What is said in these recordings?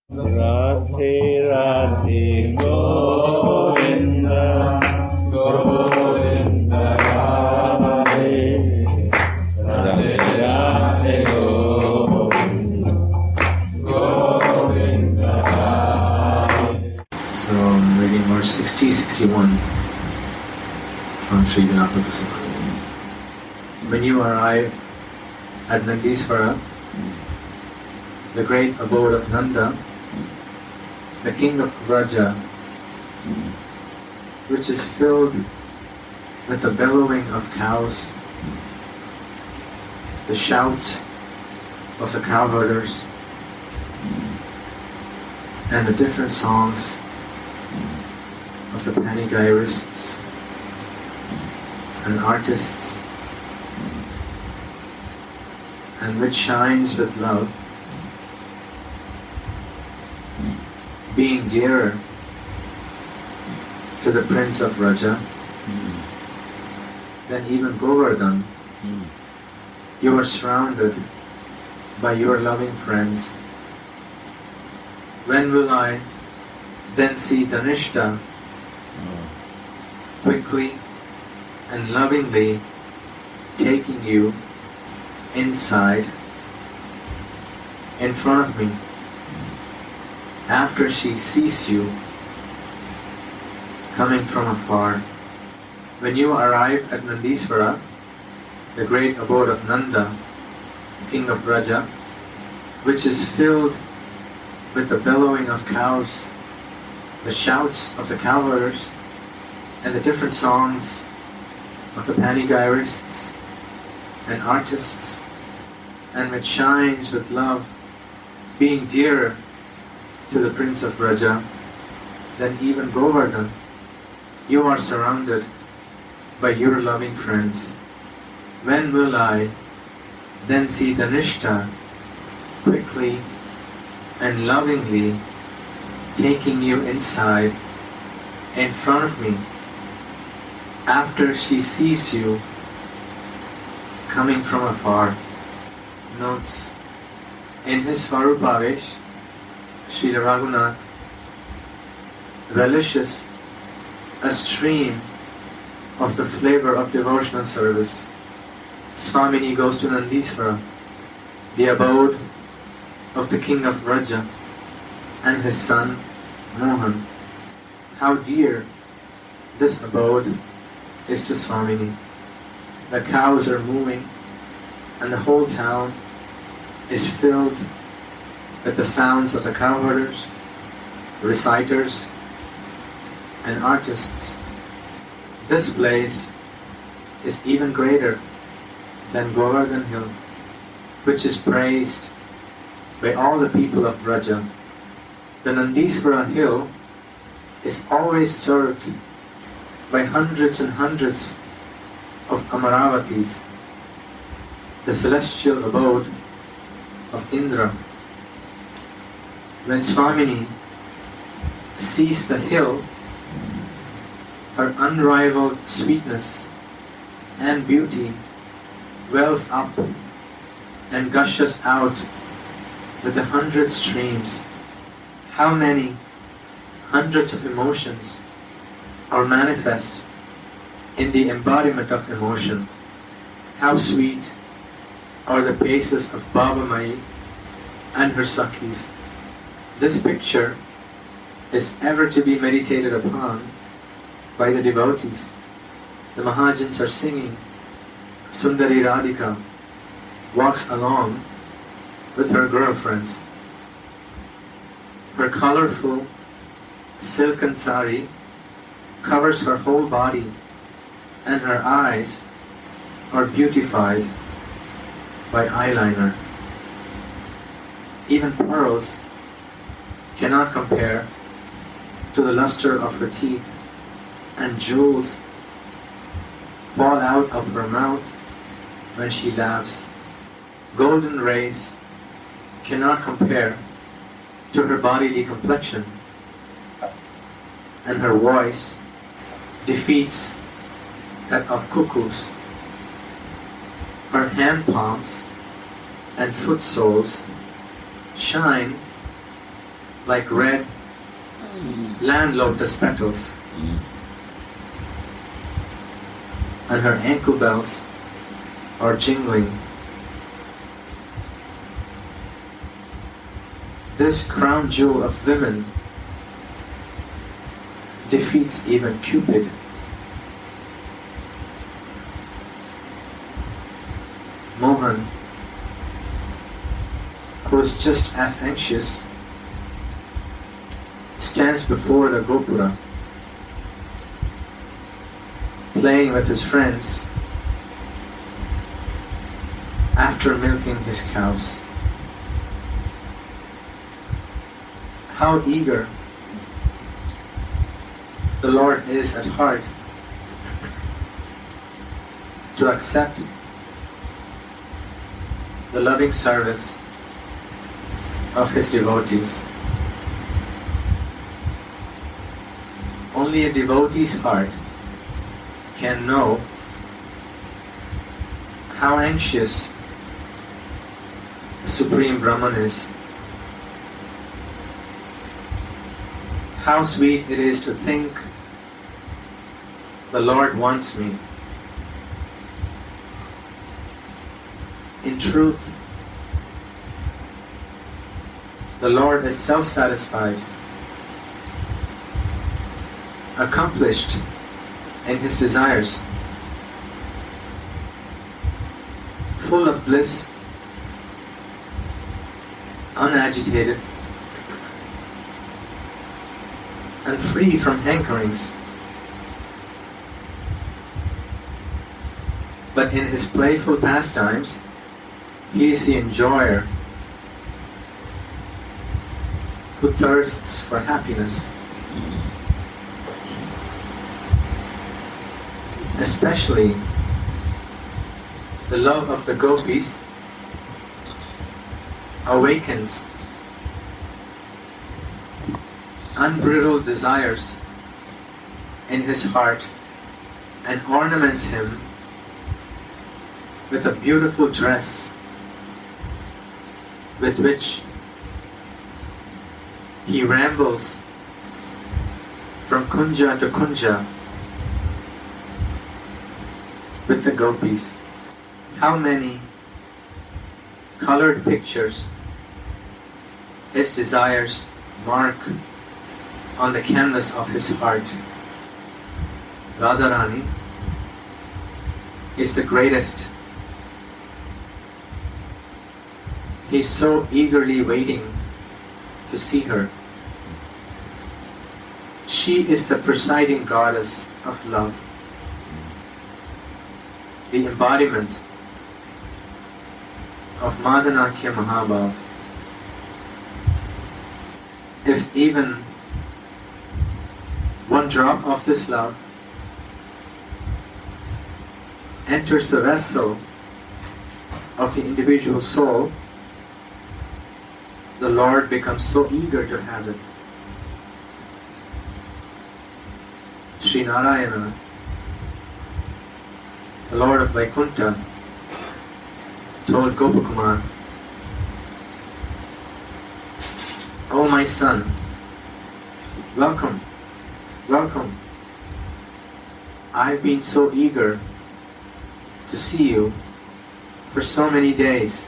Radhe Radhe Govinda Govinda Radhe Radhe Radhe Govinda Govinda Radhe. So I'm reading verse 60-61 from Sri Vilapa Kusumanjali. When you arrive at Nandisvara, the great abode of Nanda, the king of Vraja, which is filled with the bellowing of cows, the shouts of the cowherders, and the different songs of the panegyrists and artists, and which shines with love, being dearer to the prince of Raja than even Govardhan, you are surrounded by your loving friends. When will I then see Dhanishta quickly and lovingly taking you inside, in front of me, after she sees you coming from afar? When you arrive at Nandisvara, the great abode of Nanda, king of Vraja, which is filled with the bellowing of cows, the shouts of the cowherders, and the different songs of the panegyrists and artists, and which shines with love, being dearer to the prince of Raja than even Govardhan, you are surrounded by your loving friends. When will I then see Dhanishta quickly and lovingly taking you inside, in front of me, after she sees you coming from afar? Notes: in his Svarupavesh, Sri Raghunath relishes a stream of the flavor of devotional service. Swamini goes to Nandisvara, the abode of the king of Vraja, and his son Mohan. How dear this abode is to Swamini. The cows are moving, and the whole town is filled with the sounds of the cowherders, reciters, and artists. This place is even greater than Govardhan Hill, which is praised by all the people of Vraja. The Nandisvara hill is always served by hundreds and hundreds of Amaravatis, the celestial abode of Indra. When Swamini sees the hill, her unrivaled sweetness and beauty wells up and gushes out with 100 streams. How many hundreds of emotions are manifest in the embodiment of emotion? How sweet are the paces of Baba Mai and her Sakhis. This picture is ever to be meditated upon by the devotees. The Mahajans are singing. Sundari Radhika walks along with her girlfriends. Her colorful silken sari covers her whole body, and her eyes are beautified by eyeliner. Even pearls cannot compare to the luster of her teeth, and jewels fall out of her mouth when she laughs. Golden rays cannot compare to her bodily complexion, and her voice defeats that of cuckoos. Her hand palms and foot soles shine like red land lotus petals, and her ankle bells are jingling. This crown jewel of women defeats even Cupid. Mohan, who is just as anxious, stands before the Gopura, playing with his friends after milking his cows. How eager the Lord is at heart to accept the loving service of His devotees. Only a devotee's heart can know how anxious the Supreme Brahman is. How sweet it is to think the Lord wants me. In truth, the Lord is self-satisfied, accomplished in His desires, full of bliss, unagitated, and free from hankerings. But in His playful pastimes, He is the enjoyer who thirsts for happiness. Especially the love of the gopis awakens unbridled desires in his heart and ornaments him with a beautiful dress with which he rambles from kunja to kunja with the gopis. How many colored pictures his desires mark on the canvas of his heart. Radharani is the greatest. He's so eagerly waiting to see her. She is the presiding goddess of love, the embodiment of Madhanakya Mahabhav. If even one drop of this love enters the vessel of the individual soul, the Lord becomes so eager to have it. Sri Narayana, the Lord of Vaikuntha, told Gopakumar, "Oh my son, welcome, welcome. I've been so eager to see you for so many days.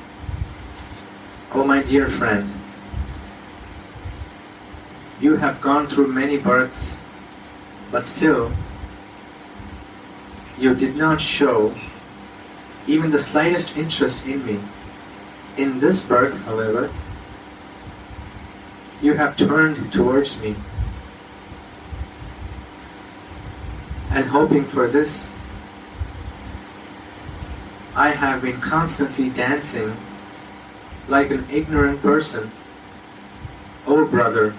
Oh my dear friend, you have gone through many births, but still you did not show even the slightest interest in me. In this birth, however, you have turned towards me, and hoping for this, I have been constantly dancing like an ignorant person. Oh brother,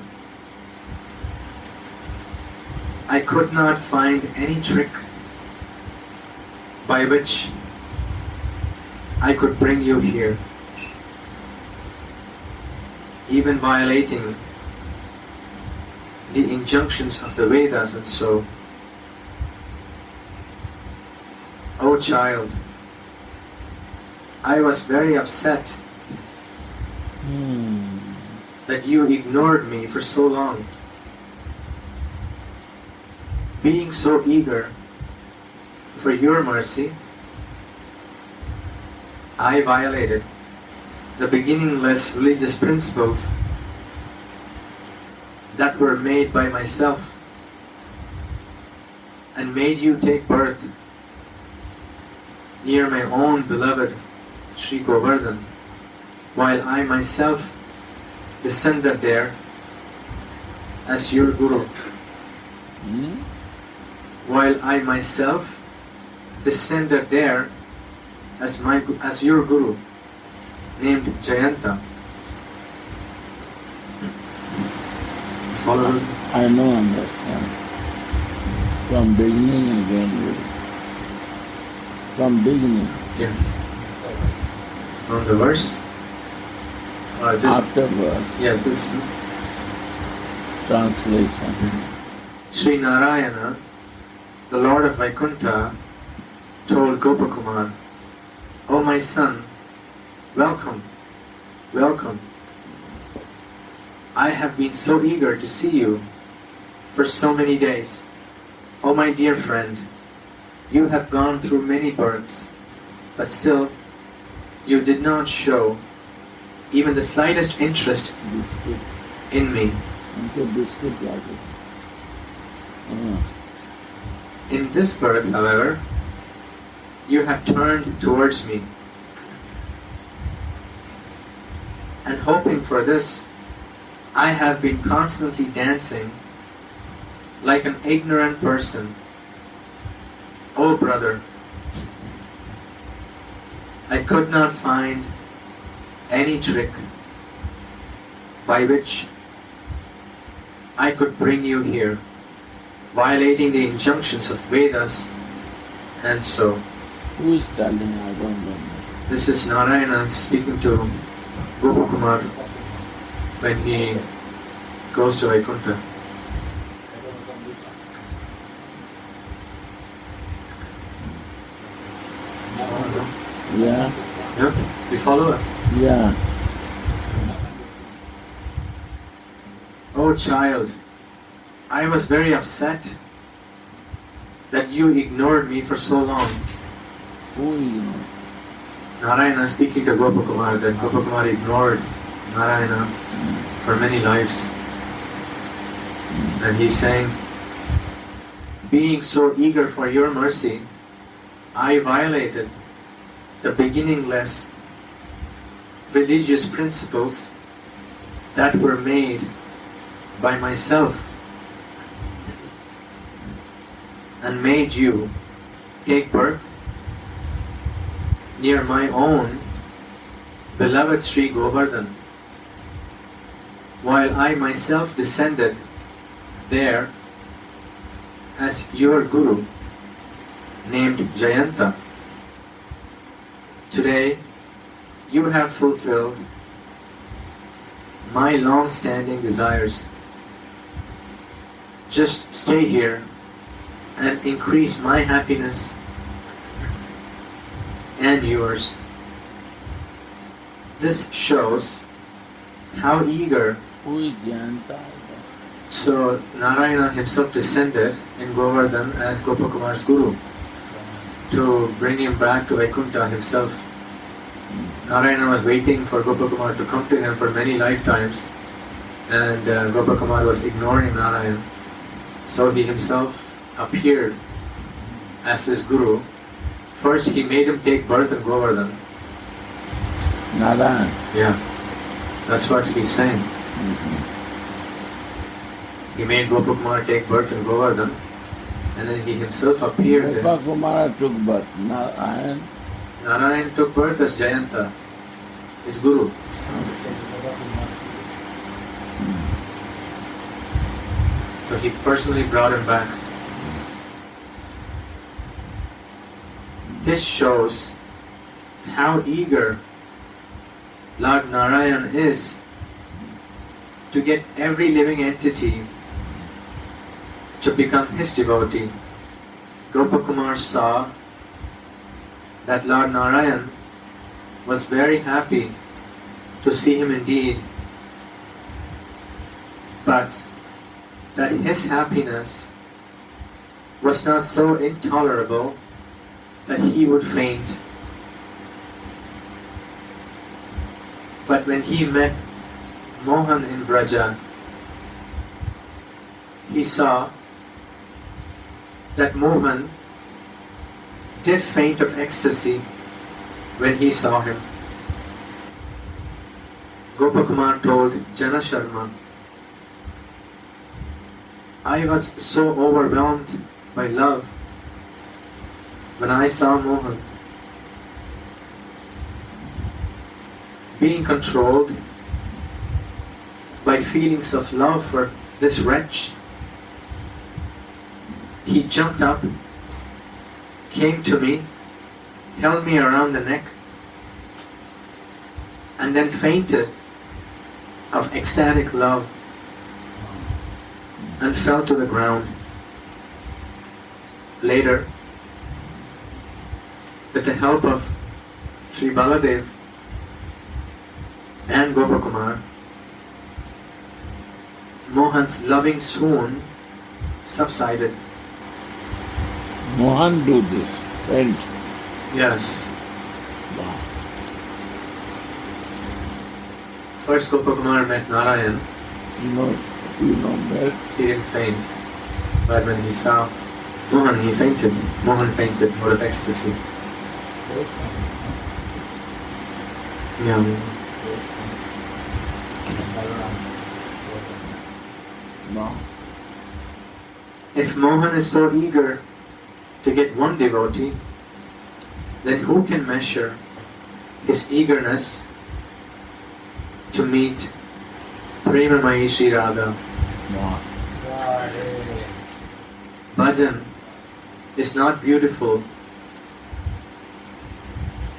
I could not find any trick by which I could bring you here, even violating the injunctions of the Vedas and so. Oh child, I was very upset that you ignored me for so long. Being so eager for your mercy, I violated the beginningless religious principles that were made by myself and made you take birth near my own beloved Sri Govardhan, while I myself descended there as your Guru. While I myself descended there as your Guru, named Jayanta. Follow me? I know understand. From beginning again. From beginning. Yes. From the verse? Or just, After verse. yeah, this. Translation. Sri Narayana, the Lord of Vaikuntha, told Gopakumar, "O my son, welcome, welcome. I have been so eager to see you for so many days. O my dear friend, you have gone through many births, but still you did not show even the slightest interest Biscuit. in me. Until biscuit like it. In this birth, however, you have turned towards me. And hoping for this, I have been constantly dancing like an ignorant person. Oh brother, I could not find any trick by which I could bring you here, violating the injunctions of Vedas, and so. Who is telling? I don't know. This is Narayana speaking to Gopakumar when he goes to Vaikuntha. Yeah? Yeah? We follow it? Yeah. Oh child, I was very upset that you ignored me for so long. Who is? Narayana speaking to Gopakumar, that Gopakumar ignored Narayana for many lives. And he's saying, being so eager for your mercy, I violated the beginningless religious principles that were made by myself and made you take birth near my own beloved Sri Govardhan, while I myself descended there as your Guru, named Jayanta. Today, you have fulfilled my long-standing desires. Just stay here and increase my happiness and yours. This shows how eager. Who is Jayanta? So Narayana himself descended in Govardhan as Gopakumar's Guru to bring him back to Vaikuntha himself. Narayana was waiting for Gopakumar to come to him for many lifetimes, and Gopakumar was ignoring Narayana. So he himself appeared as his Guru. First he made him take birth in Govardhan. Narayan. Yeah, that's what he's saying. He made Gopakumar take birth in Govardhan, and then he himself appeared there. Gopakumara took birth. Narayan. Narayan took birth as Jayanta, his Guru. So he personally brought him back. This shows how eager Lord Narayan is to get every living entity to become his devotee. Gopakumar saw that Lord Narayan was very happy to see him indeed, but that his happiness was not so intolerable that he would faint. But when he met Mohan in Vraja, he saw that Mohan did faint of ecstasy when he saw him. Gopakumar told Jana Sharma, I was so overwhelmed by love when I saw Mohan. Being controlled by feelings of love for this wretch, he jumped up, came to me, held me around the neck, and then fainted of ecstatic love and fell to the ground. Later, with the help of Sri Baladev and Gopakumar, Mohan's loving swoon subsided. Mohan do this, faint. Yes. Wow. First Gopakumar met Narayan. You know that. He didn't faint. But when he saw Mohan, he fainted. Mohan fainted out of ecstasy. Yeah. No. If Mohan is so eager to get one devotee, then who can measure his eagerness to meet Premamayi Sri Radha? No. Bhajan is not beautiful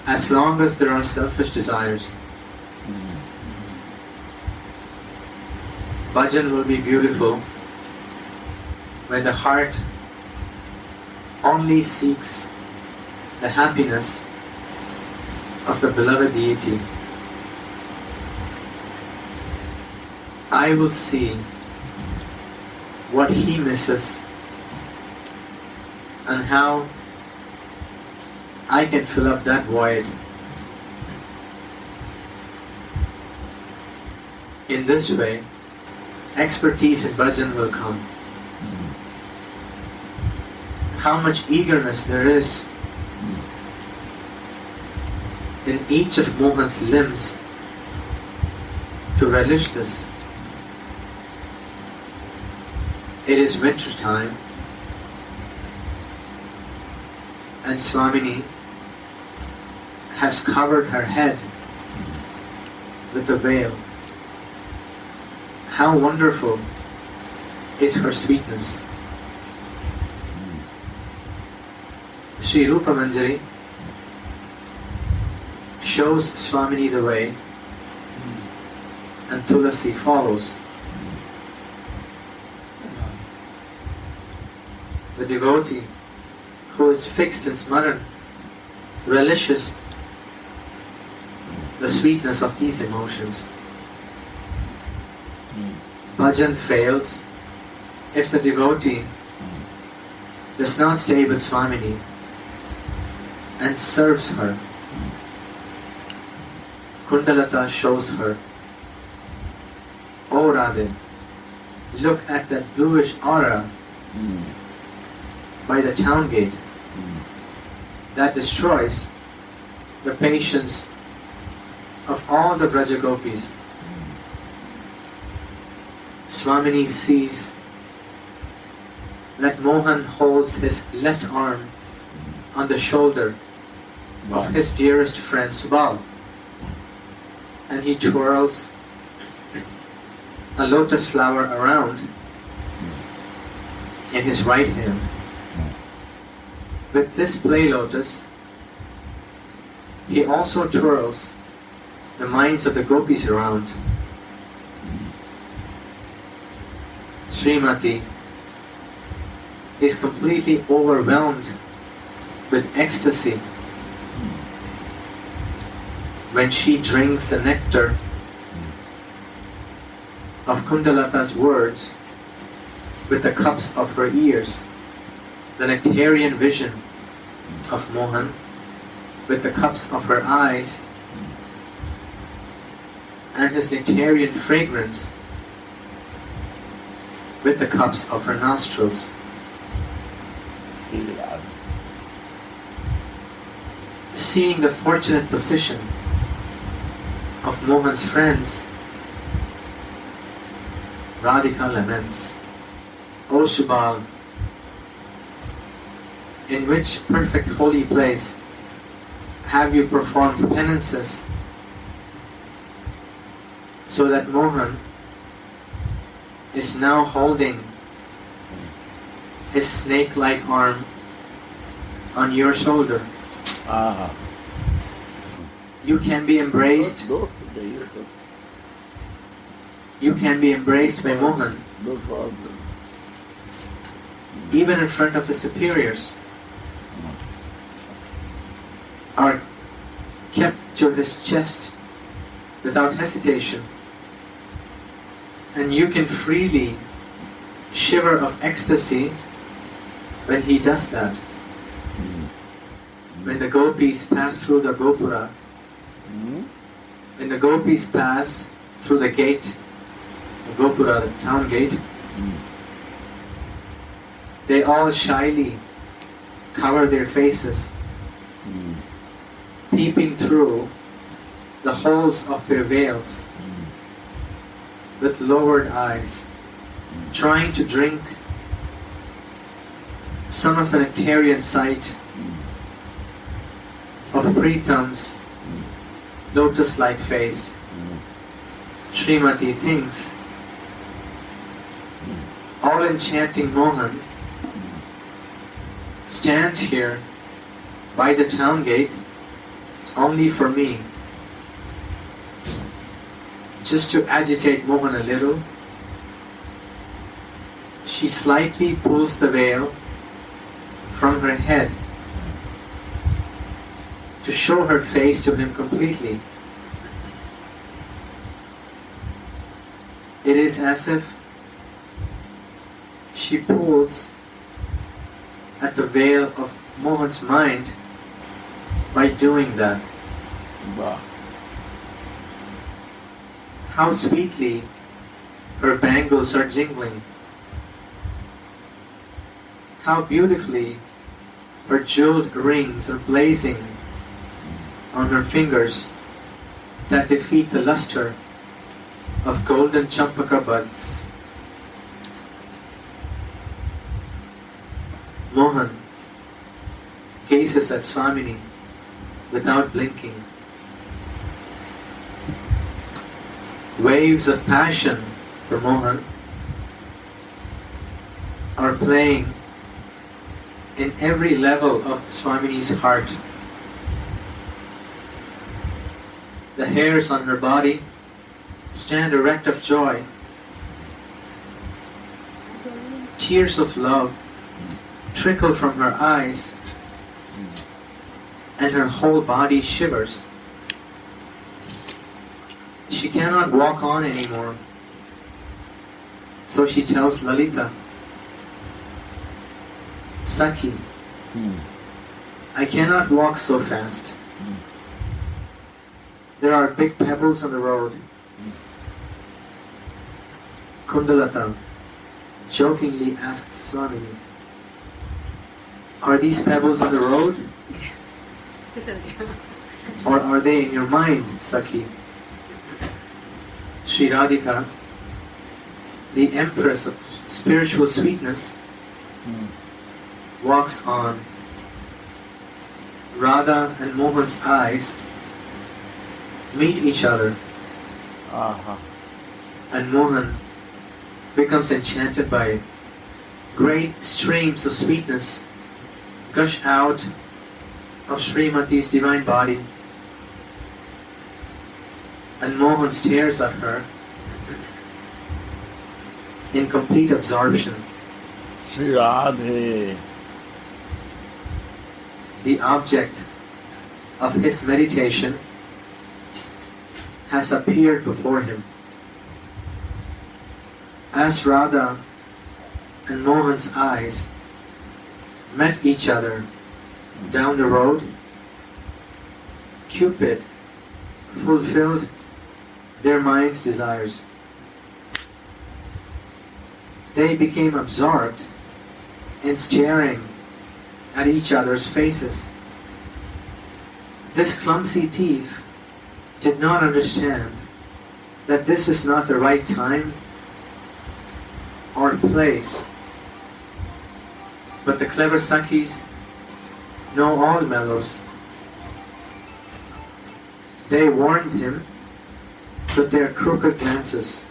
as long as there are selfish desires. Bhajan will be beautiful when the heart only seeks the happiness of the beloved deity. I will see what he misses and how I can fill up that void. In this way, expertise in bhajan will come. How much eagerness there is in each of Mohan's limbs to relish this. It is winter time, and Swamini has covered her head with a veil. How wonderful is her sweetness. Sri Rupa Manjari shows Swamini the way, and Tulasi follows. The devotee who is fixed in smaran relishes the sweetness of these emotions. Bhajan fails if the devotee does not stay with Swamini and serves her. Kundalata shows her, "Oh Radhe, look at that bluish aura by the town gate that destroys the patience of all the Braja Gopis." Swamini sees that Mohan holds his left arm on the shoulder of his dearest friend Subal, and he twirls a lotus flower around in his right hand. With this play lotus, he also twirls the minds of the gopis around. Srimati is completely overwhelmed with ecstasy when she drinks the nectar of Kundalata's words with the cups of her ears, the nectarian vision of Mohan with the cups of her eyes, and his nectarian fragrance with the cups of her nostrils. Seeing the fortunate position of Mohan's friends, Radhika laments, O Subal, in which perfect holy place have you performed penances so that Mohan is now holding his snake-like arm on your shoulder? You can be embraced. You can be embraced by Mohan, even in front of his superiors, are kept to his chest without hesitation, and you can freely shiver of ecstasy when he does that. When the gopis pass through the gopura, when the gopis pass through the gate, the gopura, the town gate, they all shyly cover their faces, peeping through the holes of their veils with lowered eyes, trying to drink some of the nectarian sight of Pritam's lotus-like face. Srimati thinks, all enchanting Mohan stands here by the town gate only for me, just to agitate Mohan a little. She slightly pulls the veil from her head to show her face to him completely. It is as if she pulls at the veil of Mohan's mind by doing that. How sweetly her bangles are jingling. How beautifully her jeweled rings are blazing on her fingers that defeat the luster of golden champaka buds. Mohan gazes at Swamini without blinking. Waves of passion for Mohan are playing in every level of Swamini's heart. The hairs on her body stand erect of joy. Tears of love trickle from her eyes, and her whole body shivers. She cannot walk on anymore, so she tells Lalita, Sakhi, I cannot walk so fast. There are big pebbles on the road. Kundalata jokingly asks Swamini, are these pebbles on the road? Or are they in your mind, Sakhi? Sri Radhika, the Empress of spiritual sweetness, walks on. Radha and Mohan's eyes meet each other, and Mohan becomes enchanted by it. Great streams of sweetness gush out of Srimati's divine body, and Mohan stares at her in complete absorption. Shri Radhe. The object of his meditation has appeared before him. As Radha and Mohan's eyes met each other down the road, Cupid fulfilled their mind's desires. They became absorbed in staring at each other's faces. This clumsy thief did not understand that this is not the right time or place. But the clever Sakhis know all mellows. They warned him with their crooked glances.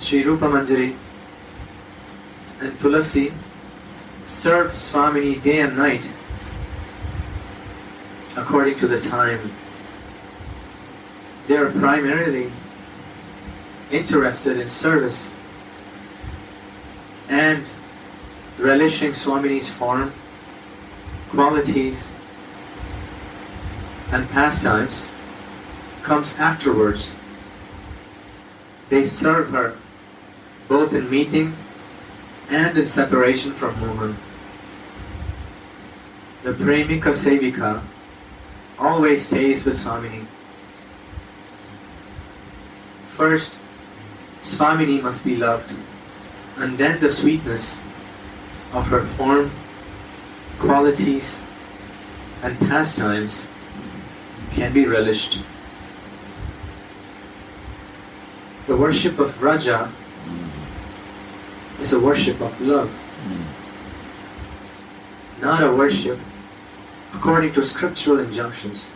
Sri Rupa Manjari and Tulasi served Swamini day and night according to the time. They are primarily interested in service and relishing Swamini's form, qualities and pastimes comes afterwards. They serve her both in meeting and in separation from Mohan. The Premika Sevika always stays with Swamini. First, Swamini must be loved, and then the sweetness of her form, qualities, and pastimes can be relished. The worship of Raja is a worship of love, not a worship according to scriptural injunctions.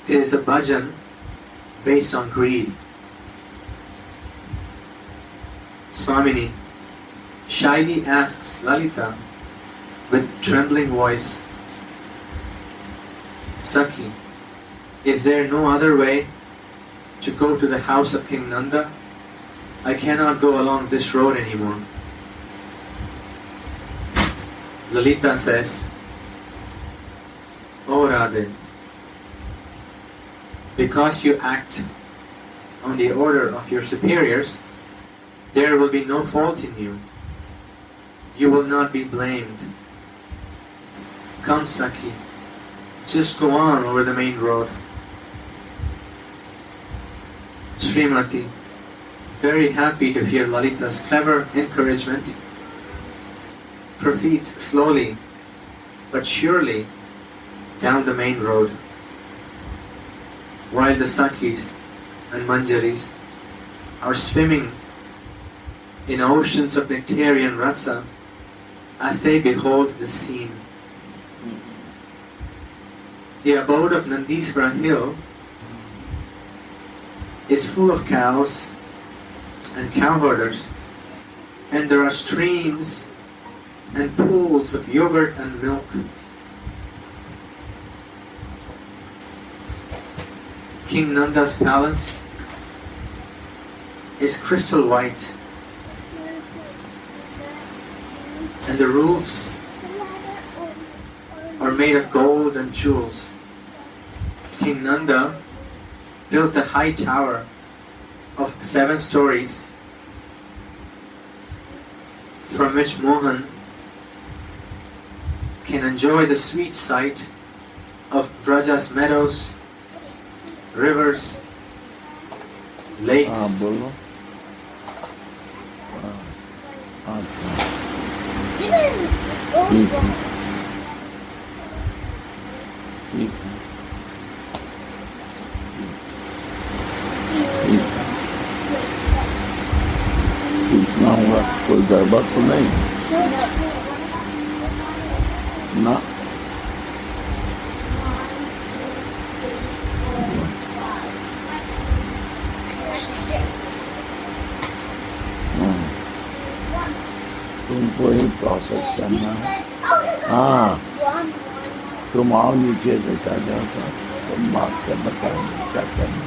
It is a bhajan based on greed. Swamini shyly asks Lalita with trembling voice, Sakhi, is there no other way to go to the house of King Nanda? I cannot go along this road anymore. Lalita says, Oh Radhe, because you act on the order of your superiors, there will be no fault in you. You will not be blamed. Come Sakhi, just go on over the main road. Srimati, very happy to hear Lalita's clever encouragement, proceeds slowly but surely down the main road, while the Sakhis and Manjaris are swimming in oceans of nectarian rasa as they behold the scene. The abode of Nandisvara hill is full of cows and cow herders, and there are streams and pools of yogurt and milk. King Nanda's palace is crystal white, and the roofs are made of gold and jewels. King Nanda built a high tower of 7 stories from which Mohan can enjoy the sweet sight of Braja's meadows, rivers, lakes, पूछना होगा कोई गड़बड़ तो नहीं ना तुमको ही process करना है हाँ तुम आओ नीचे देखा जाओ तुम बात कर बताओगे क्या करना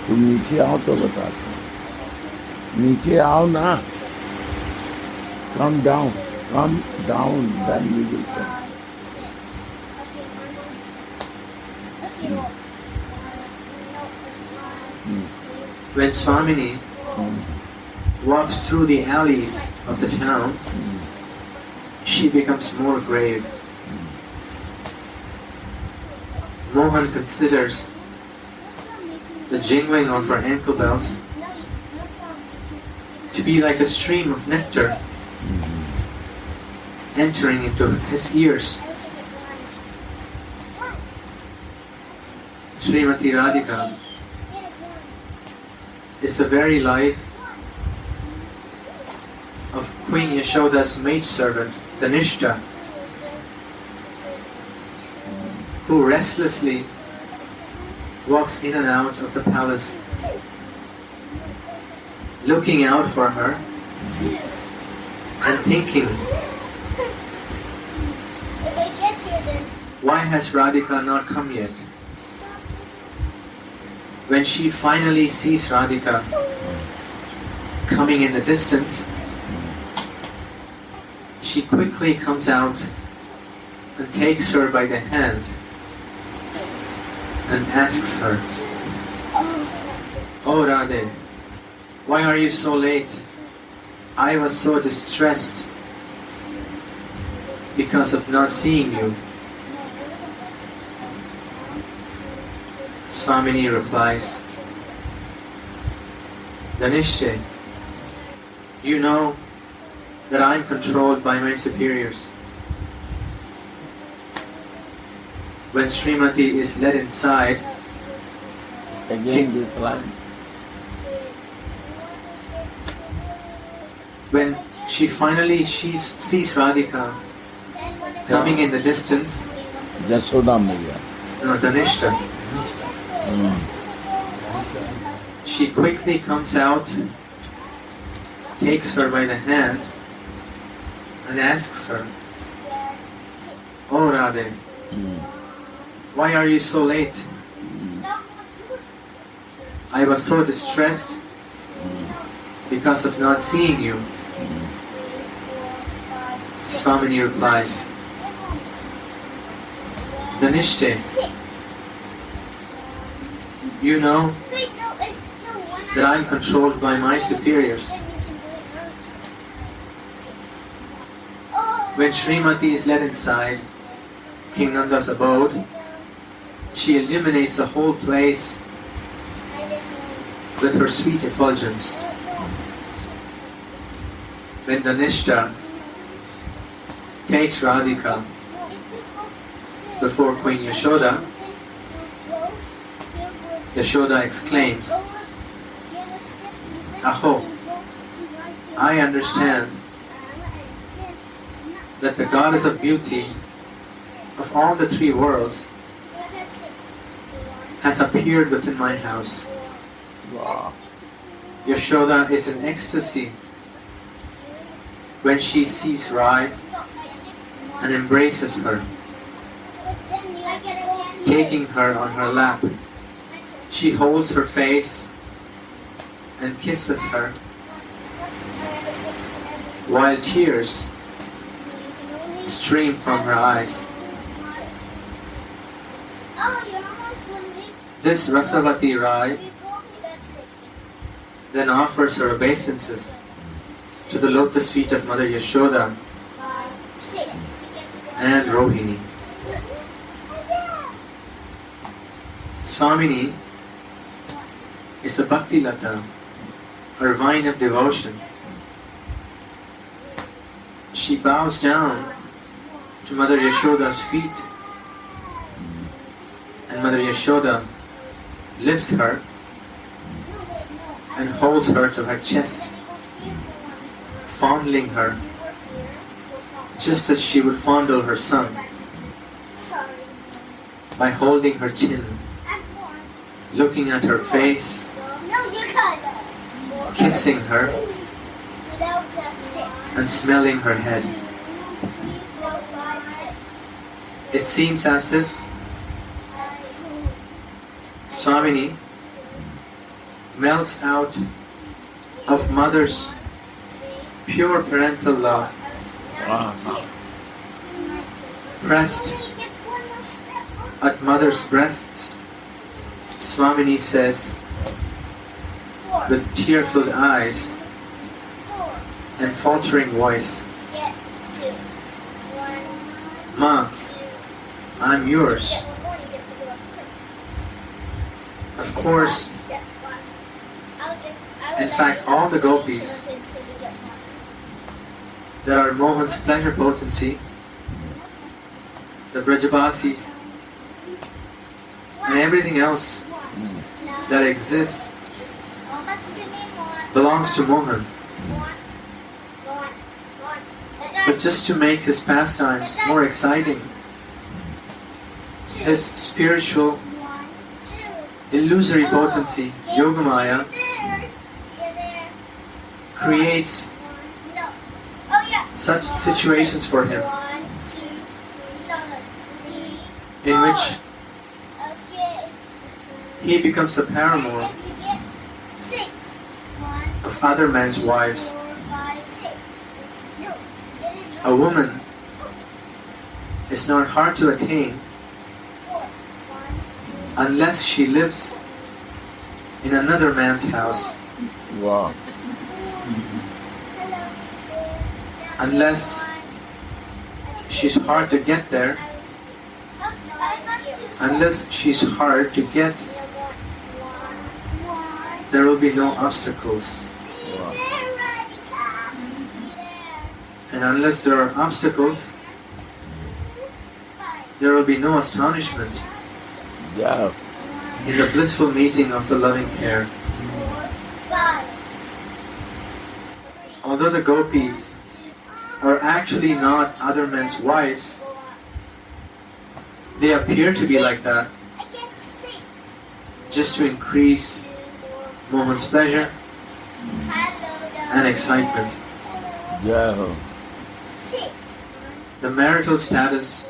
तुम नीचे आओ तो बताते नीचे आओ ना come down then we will come When Swamini walks through the alleys of the town, she becomes more grave. Mohan considers the jingling of her ankle bells to be like a stream of nectar entering into his ears. Srimati Radhika is the very life of Queen Yashoda's maidservant, Dhanishta, who restlessly walks in and out of the palace, looking out for her and thinking, why has Radhika not come yet? When she finally sees Radhika coming in the distance, she quickly comes out and takes her by the hand and asks her, "Oh Radhe, why are you so late? I was so distressed because of not seeing you." Swamini replies, "Dhanishte, you know that I am controlled by my superiors. When Srimati is led inside, Again this line. when she finally sees Radhika coming in the distance, Jasoda Maya. no, Dhanishta, she quickly comes out, takes her by the hand, and asks her, "Oh Radhe, why are you so late? I was so distressed because of not seeing you." Swamini replies, "Dhanishte, you know that I am controlled by my superiors. When Srimati is led inside King Nanda's abode, she illuminates the whole place with her sweet effulgence. When Dhanishta takes Radhika before Queen Yashoda, Yashoda exclaims, 'Aho, I understand that the goddess of beauty of all the three worlds has appeared within my house.' Wow. Yashoda is in ecstasy when she sees Rai and embraces her. Taking her on her lap, she holds her face and kisses her, while tears stream from her eyes. This Rasavati Rai then offers her obeisances to the lotus feet of Mother Yashoda and Rohini. Swamini is a Bhakti Lata, or vine of devotion. She bows down to Mother Yashoda's feet, and Mother Yashoda lifts her and holds her to her chest, fondling her just as she would fondle her son, by holding her chin, looking at her face, kissing her, and smelling her head. It seems as if Swamini melts out of Mother's pure parental love. Wow. Pressed at Mother's breasts, Swamini says, with tear-filled eyes and faltering voice, "Ma, I'm yours." Of course, in fact, all the gopis that are Mohan's pleasure potency, the Brajabasis, and everything else that exists belongs to Mohan. But just to make his pastimes more exciting, his spiritual, illusory potency, Yogamaya, creates such situations for him in which he becomes the paramour of other men's wives. A woman is not hard to attain unless she lives in another man's house. Wow. Unless she's hard to get there, there will be no obstacles. Wow. And unless there are obstacles, there will be no astonishment Yeah. in the blissful meeting of the loving pair. Although the gopis are actually not other men's wives, they appear to be like that just to increase Mohan's pleasure and excitement. Yeah. The marital status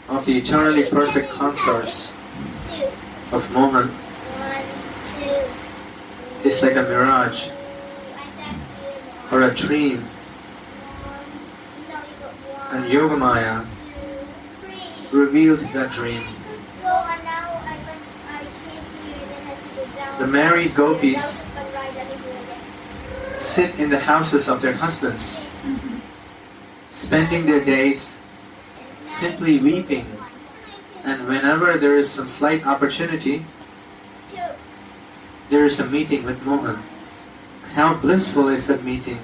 of the eternally perfect consorts of Mohan is like a mirage or a dream, and Yogamaya revealed that dream. The married gopis sit in the houses of their husbands, spending their days simply weeping, and whenever there is some slight opportunity, there is a meeting with Mohan. How blissful is that meeting?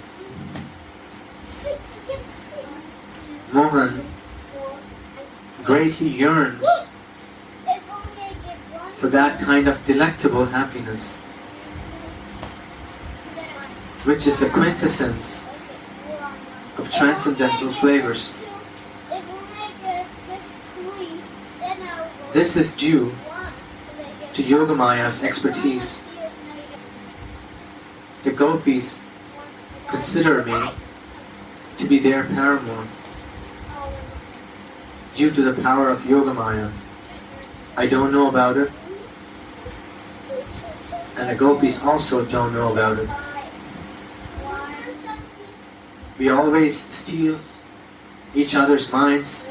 Mohan greatly yearns for that kind of delectable happiness, which is the quintessence of transcendental flavors. This is due to Yogamaya's expertise. The gopis consider me to be their paramour due to the power of Yogamaya. I don't know about it, and the gopis also don't know about it. We always steal each other's minds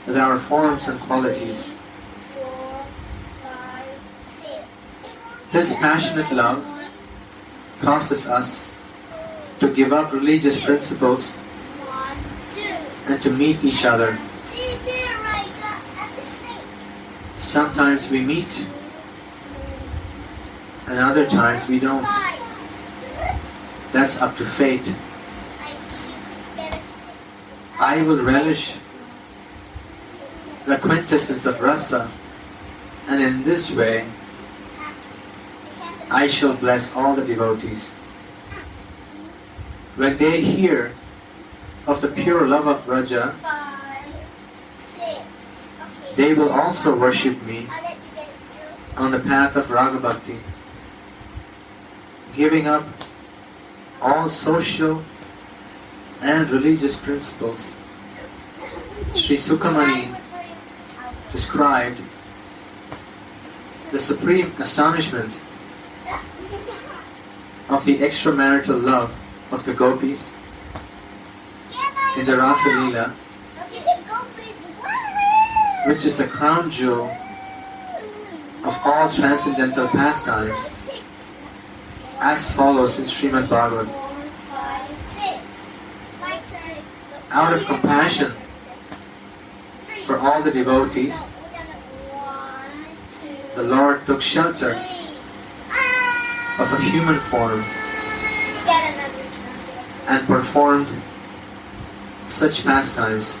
with our forms and qualities. This passionate love causes us to give up religious principles and to meet each other. Sometimes we meet, and other times we don't. That's up to fate. I will relish the quintessence of rasa, and in this way I shall bless all the devotees. When they hear of the pure love of Raja, they will also worship me on the path of Raga Bhakti, giving up all social and religious principles. Sri Sukhamani described the supreme astonishment of the extramarital love of the gopis in the Rasa Leela, which is the crown jewel of all transcendental pastimes. as follows in Srimad Bhagavad. Out of compassion for all the devotees, the Lord took shelter of a human form and performed such pastimes.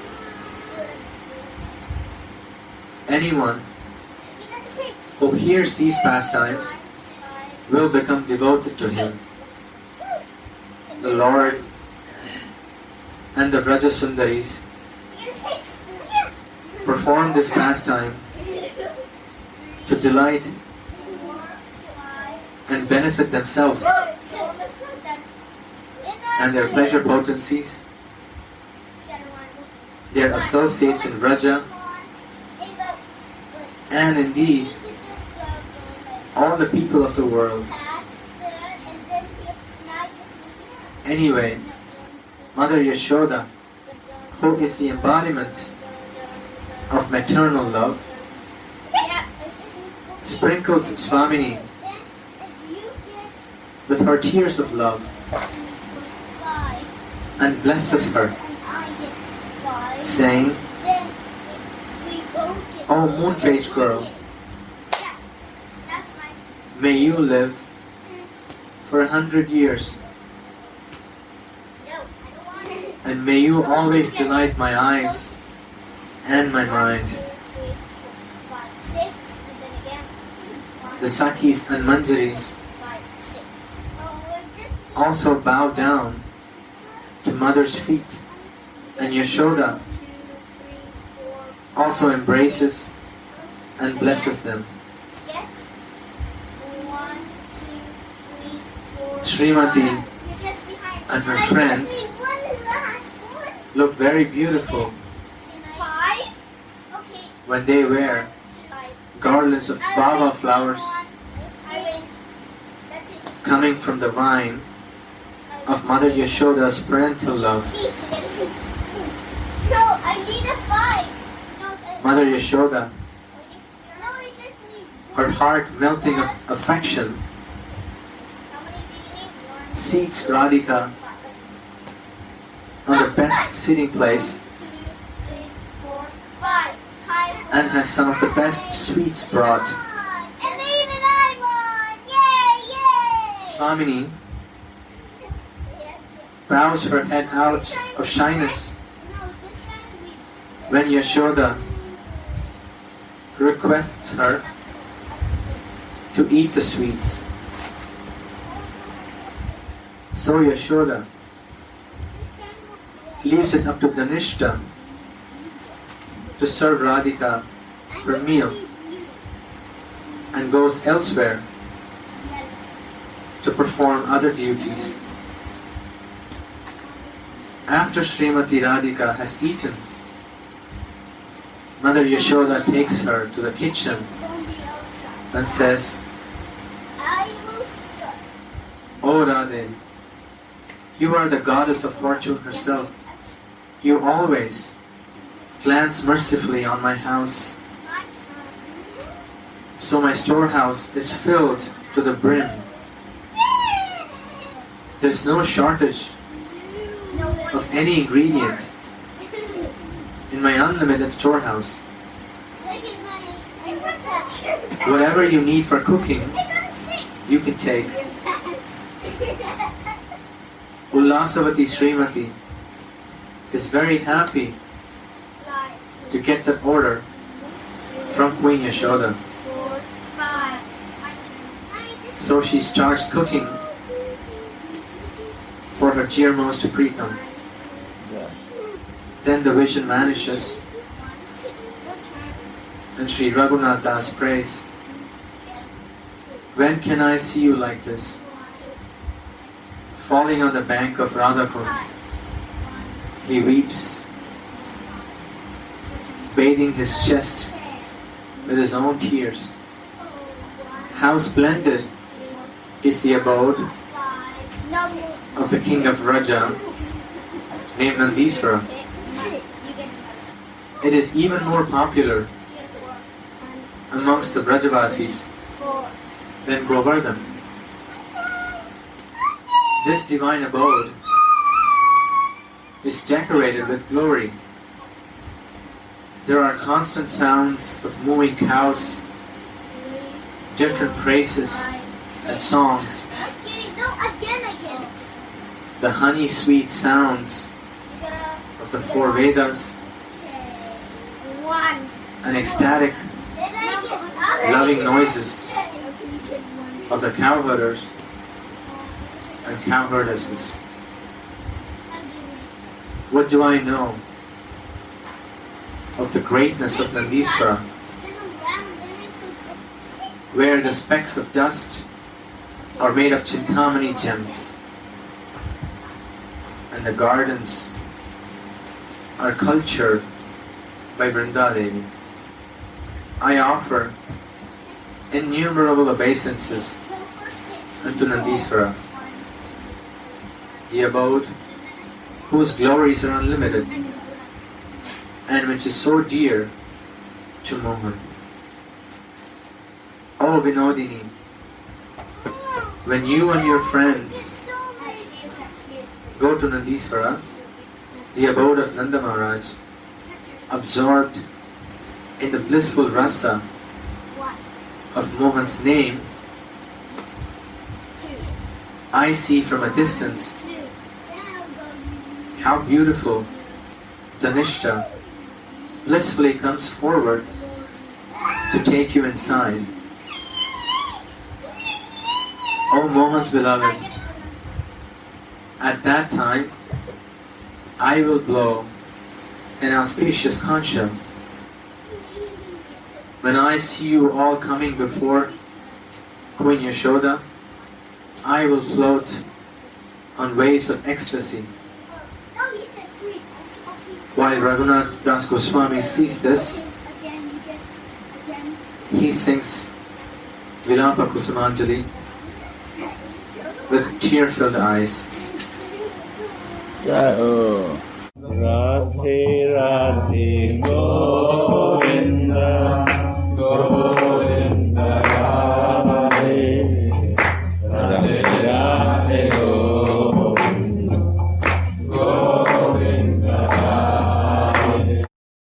Anyone who hears these pastimes will become devoted to him. The Lord and the Vraja Sundaris perform this pastime to delight and benefit themselves and their pleasure potencies, their associates in Vraja, and indeed all the people of the world. Anyway, Mother Yashoda, who is the embodiment of maternal love, sprinkles Swamini with her tears of love and blesses her, saying, "Oh moon-faced girl, may you live for 100 years, and may you always delight my eyes and my mind." The Sakis and Manjaris also bow down to Mother's feet, and Yashoda also embraces and blesses them. Srimati and her friends look very beautiful when they wear garlands of baba flowers coming from the vine of Mother Yashoda's parental love. Mother Yashoda, her heart melting of affection, seats Radhika on the best sitting place and has some of the best sweets brought. Swamini bows her head out of shyness when Yashoda requests her to eat the sweets. So Yashoda leaves it up to Dhanishta to serve Radhika her meal and goes elsewhere to perform other duties. After Srimati Radhika has eaten, Mother Yashoda takes her to the kitchen and says, "O Radhe, you are the goddess of fortune herself. You always glance mercifully on my house. So my storehouse is filled to the brim. There is no shortage of any ingredient in my unlimited storehouse. Whatever you need for cooking, you can take." Ullasavati Srimati is very happy to get that order from Queen Yashoda. So she starts cooking for her dearmost Pritam. Then the vision vanishes and Sri Raghunath Das prays, "When can I see you like this?" Falling on the bank of Radhakund, he weeps, bathing his chest with his own tears. How splendid is the abode of the king of Vraja, named Nandisvara. It is even more popular amongst the Vrajavasis than Govardhan. This divine abode is decorated with glory. There are constant sounds of moving cows, different praises and songs, the honey-sweet sounds of the four Vedas, and ecstatic, loving noises of the cowherders and cowherdesses. What do I know of the greatness of Nandisvara, where the specks of dust are made of Chintamani gems, and the gardens are cultured by Vrindadevi. I offer innumerable obeisances unto Nandisvara, the abode whose glories are unlimited and which is so dear to Mohan. Oh Vinodini, when you and your friends go to Nandisvara, the abode of Nanda Maharaj, absorbed in the blissful rasa of Mohan's name, I see from a distance how beautiful Dhanishta blissfully comes forward to take you inside. O Mohan's beloved, at that time I will blow an auspicious concha. When I see you all coming before Queen Yashoda, I will float on waves of ecstasy. While Raghunath Das Goswami sees this, he sings Vilapa Kusumanjali with tear-filled eyes. Jai Ho. Radhe